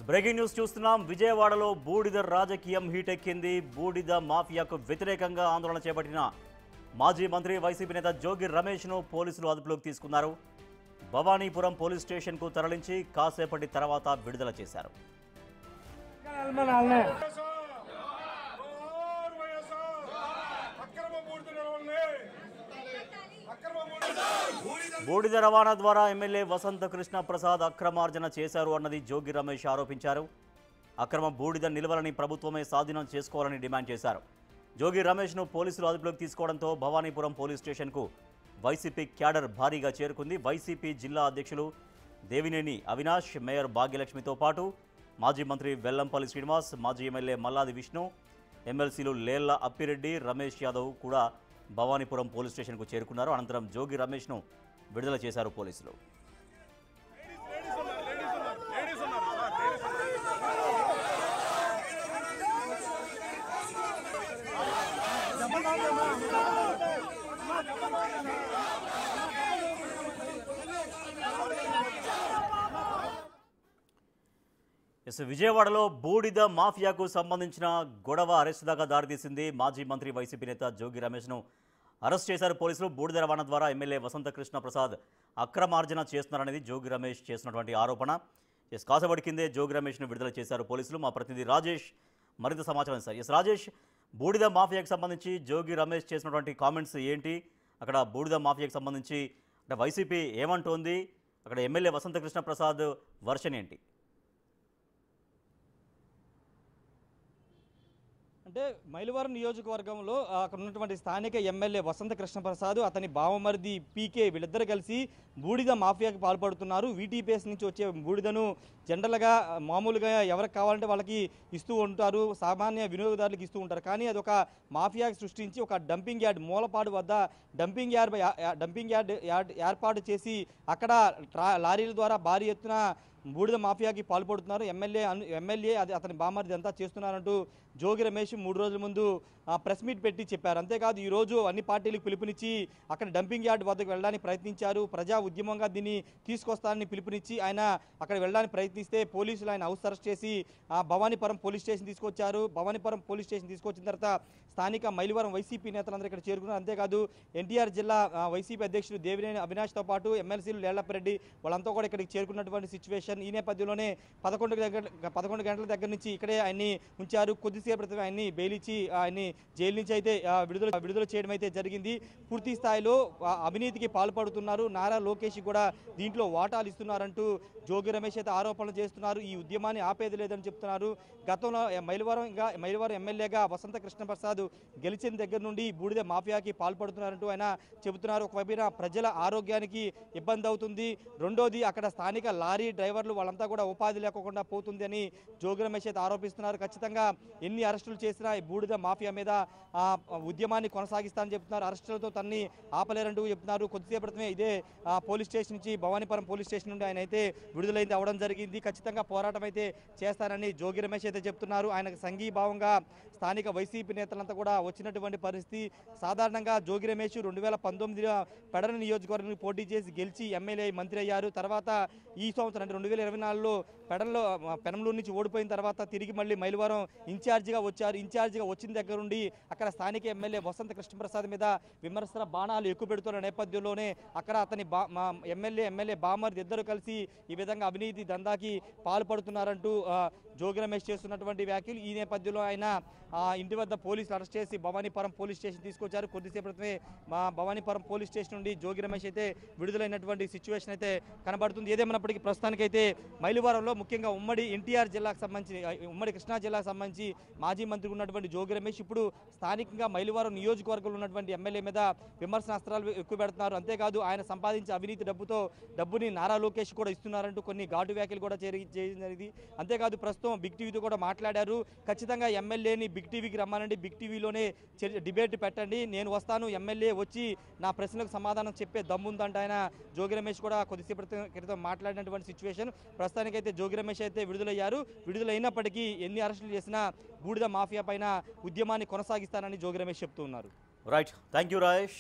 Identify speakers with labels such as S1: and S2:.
S1: Breaking news చూస్తున్నాం. విజయవాడలో బూడిద రాజకీయం హీటెక్కింది. బూడిద మాఫియాకు వ్యతిరేకంగా ఆందోళన చేపట్టిన మాజీ మంత్రి వైసీపీ నేత జోగి రమేష్ను పోలీసులు అదుపులోకి తీసుకున్నారు. భవానీపురం పోలీస్ స్టేషన్కు తరలించి కాసేపటి తర్వాత విడుదల చేశారు. బూడిద రవాణా ద్వారా ఎమ్మెల్యే వసంత కృష్ణ ప్రసాద్ అక్రమార్జన చేశారు అన్నది జోగి రమేష్ ఆరోపించారు. అక్రమ బూడిద నిల్వలని ప్రభుత్వమే స్వాధీనం చేసుకోవాలని డిమాండ్ చేశారు. జోగి రమేష్ను పోలీసులు అదుపులోకి తీసుకోవడంతో భవానీపురం పోలీస్ స్టేషన్కు వైసీపీ క్యాడర్ భారీగా చేరుకుంది. వైసీపీ జిల్లా అధ్యక్షులు దేవినేని అవినాష్, మేయర్ భాగ్యలక్ష్మితో పాటు మాజీ మంత్రి వెల్లంపల్లి శ్రీనివాస్, మాజీ ఎమ్మెల్యే మల్లాది విష్ణు, ఎమ్మెల్సీలు లేళ్ల అప్పిరెడ్డి, రమేష్ యాదవ్ కూడా భవానీపురం పోలీస్ స్టేషన్కు చేరుకున్నారు. అనంతరం జోగి రమేష్ను విడుదల చేశారు పోలీసులు. విజయవాడలో బూడిద మాఫియాకు సంబంధించిన గొడవ అరెస్టు దాకా దారితీసింది. మాజీ మంత్రి వైసీపీ నేత జోగి రమేష్ను అరెస్ట్ చేశారు పోలీసులు. బూడిద రవాణా ద్వారా ఎమ్మెల్యే వసంత కృష్ణ ప్రసాద్ అక్రమార్జన చేస్తున్నారనేది జోగి రమేష్ చేసినటువంటి ఆరోపణ. కాసేపటి కిందే జోగి రమేష్ను విడుదల చేశారు పోలీసులు. మా ప్రతినిధి రాజేష్ మరింత సమాచారం సార్. రాజేష్, బూడిద మాఫియాకు సంబంధించి జోగి రమేష్ చేసినటువంటి కామెంట్స్ ఏంటి? అక్కడ బూడిద మాఫియాకు సంబంధించి అంటే వైసీపీ ఏమంటోంది? అక్కడ ఎమ్మెల్యే వసంత కృష్ణ ప్రసాద్ వర్షన్ ఏంటి?
S2: అంటే మైలవరం నియోజకవర్గంలో అక్కడ ఉన్నటువంటి స్థానిక ఎమ్మెల్యే వసంత కృష్ణప్రసాద్, అతని బావమరిది పీకే వీళ్ళిద్దరు కలిసి బూడిద మాఫియాకి పాల్పడుతున్నారు. వీటీపీఎస్ నుంచి వచ్చే బూడిదను జనరల్గా మామూలుగా ఎవరికి కావాలంటే వాళ్ళకి ఇస్తూ ఉంటారు, సామాన్య వినియోగదారులకు ఇస్తూ ఉంటారు. కానీ అది ఒక మాఫియాకి సృష్టించి ఒక డంపింగ్ యార్డ్ మూలపాడు వద్ద డంపింగ్ యార్డ్ ఏర్పాటు చేసి అక్కడ లారీల ద్వారా భారీ ఎత్తున బూడిద మాఫియాకి పాల్పడుతున్నారు. ఎమ్మెల్యే అది అతని బామర్ది అంతా చేస్తున్నారంటూ జోగి రమేష్ 3 రోజుల ముందు ప్రెస్ మీట్ పెట్టి చెప్పారు. అంతేకాదు ఈరోజు అన్ని పార్టీలకు పిలుపునిచ్చి అక్కడ డంపింగ్ యార్డ్ వద్దకు వెళ్ళడానికి ప్రయత్నించారు. ప్రజా ఉద్యమంగా దీన్ని తీసుకొస్తానని పిలుపునిచ్చి ఆయన అక్కడ వెళ్ళడానికి ప్రయత్నిస్తే పోలీసులు ఆయన హౌస్ అరెస్ట్ చేసి భవానీపురం పోలీస్ స్టేషన్ తీసుకొచ్చారు. భవానీపురం పోలీస్ స్టేషన్ తీసుకొచ్చిన తర్వాత స్థానిక మైలవరం వైసీపీ నేతలందరూ ఇక్కడ చేరుకున్నారు. అంతేకాదు ఎన్టీఆర్ జిల్లా వైసీపీ అధ్యక్షుడు దేవినేని అవినాష్తో పాటు ఎమ్మెల్సీలు లేళ్లప్పిరెడ్డి వాళ్ళంతా కూడా ఇక్కడికి చేరుకున్నటువంటి సిచ్యువేషన్. ఈ నేపథ్యంలోనే 11 గంటల దగ్గర నుంచి ఇక్కడే ఆయన్ని ఉంచారు. కొద్దిసేపు క్రితం ఆయన్ని బెయిల్ ఇచ్చి ఆయన్ని జైలు నుంచి అయితే విడుదల చేయడం అయితే జరిగింది. పూర్తి స్థాయిలో అవినీతికి పాల్పడుతున్నారు, నారా లోకేష్ కూడా దీంట్లో వాటాలు ఇస్తున్నారంటూ జోగి రమేష్ అయితే ఆరోపణలు చేస్తున్నారు. ఈ ఉద్యమాన్ని ఆపేది లేదని చెప్తున్నారు. గతంలో మైలవరం ఎమ్మెల్యేగా వసంత కృష్ణప్రసాద్ గెలిచిన దగ్గర నుండి బూడిద మాఫియాకి పాల్పడుతున్నారంటూ ఆయన చెబుతున్నారు. ఒకవైపున ప్రజల ఆరోగ్యానికి ఇబ్బంది అవుతుంది, రెండోది అక్కడ స్థానిక లారీ డ్రైవర్లు వాళ్ళంతా కూడా ఉపాధి లేకుండా పోతుంది అని జోగి రమేష్ అయితే ఆరోపిస్తున్నారు. ఖచ్చితంగా ఎన్ని అరెస్టులు చేసినా ఈ బూడిద మాఫియా మీద ఉద్యమాన్ని కొనసాగిస్తానని చెప్తున్నారు. అరెస్టులతో తన్ని ఆపలేరంటూ చెప్తున్నారు. కొద్దిసేపు క్రితమే ఇదే పోలీస్ స్టేషన్ నుంచి భవానీపురం పోలీస్ స్టేషన్ నుండి ఆయన అయితే విడుదలైంది అవడం జరిగింది. ఖచ్చితంగా పోరాటం అయితే చేస్తానని జోగి రమేష్ అయితే చెప్తున్నారు. ఆయనకు సంఘీభావంగా స్థానిక వైసీపీ నేతలంతా కూడా వచ్చినటువంటి పరిస్థితి. సాధారణంగా జోగి రమేష్ 2019 పెడన నియోజకవర్గానికి పోటీ చేసి గెలిచి ఎమ్మెల్యే మంత్రి అయ్యారు. తర్వాత ఈ సంవత్సరం అంటే 2024లో పెనంలూరు నుంచి ఓడిపోయిన తర్వాత తిరిగి మళ్ళీ మైలవరం ఇన్ఛార్జిగా వచ్చారు. ఇన్ఛార్జిగా వచ్చిన దగ్గర నుండి అక్కడ స్థానిక ఎమ్మెల్యే వసంత కృష్ణప్రసాద్ మీద విమర్శల బాణాలు ఎక్కువ పెడుతున్న నేపథ్యంలోనే అక్కడ అతని ఎమ్మెల్యే బామర్ది ఇద్దరు కలిసి ఈ విధంగా అవినీతి దందాకి పాల్పడుతున్నారంటూ జోగి రమేష్ చేస్తున్నటువంటి వ్యాఖ్యలు. ఈ నేపథ్యంలో ఆయన ఇంటి వద్ద పోలీసులు అరెస్ట్ చేసి భవానీపురం పోలీస్ స్టేషన్ తీసుకొచ్చారు. కొద్దిసేపు క్రితమే భవానీపురం పోలీస్ స్టేషన్ నుండి జోగి రమేష్ అయితే విడుదలైనటువంటి సిచ్యువేషన్ అయితే కనబడుతుంది. ఏదేమైనప్పటికీ ప్రస్తుతానికైతే మైలవరంలో ముఖ్యంగా ఉమ్మడి ఎన్టీఆర్ జిల్లాకు సంబంధించి ఉమ్మడి కృష్ణా జిల్లాకు సంబంధించి మాజీ మంత్రి ఉన్నటువంటి జోగి రమేష్ ఇప్పుడు స్థానికంగా మైలవరం నియోజకవర్గంలో ఉన్నటువంటి ఎమ్మెల్యే మీద విమర్శనాస్త్రాలు ఎక్కువ పెడుతున్నారు. అంతేకాదు ఆయన సంపాదించే అవినీతి డబ్బుని నారా లోకేష్ కూడా ఇస్తున్నారంటూ కొన్ని ఘాటు వ్యాఖ్యలు కూడా చేయడం జరిగింది. అంతేకాదు ప్రస్తుతం బిగ్ టీవీతో కూడా మాట్లాడారు. ఖచ్చితంగా ఎమ్మెల్యేని బిగ్ టీవీకి రమ్మానండి, బిగ్ టీవీలోనే డిబేట్ పెట్టండి, నేను వస్తాను, ఎమ్మెల్యే వచ్చి నా ప్రశ్నలకు సమాధానం చెప్పే దమ్ముందంట ఆయన జోగి రమేష్ కూడా కొద్దిసేపు క్రితం మాట్లాడినటువంటి సిచ్యువేషన్. ప్రస్తుతానికైతే జోగి రమేష్ అయితే విడుదలయ్యారు. విడుదలైనప్పటికీ ఎన్ని అరెస్టులు చేసినా బూడిద మాఫియా పైన ఉద్యమాన్ని కొనసాగిస్తానని జోగి రమేష్ చెప్తూ ఉన్నారు.
S1: Right, thank you Rajesh.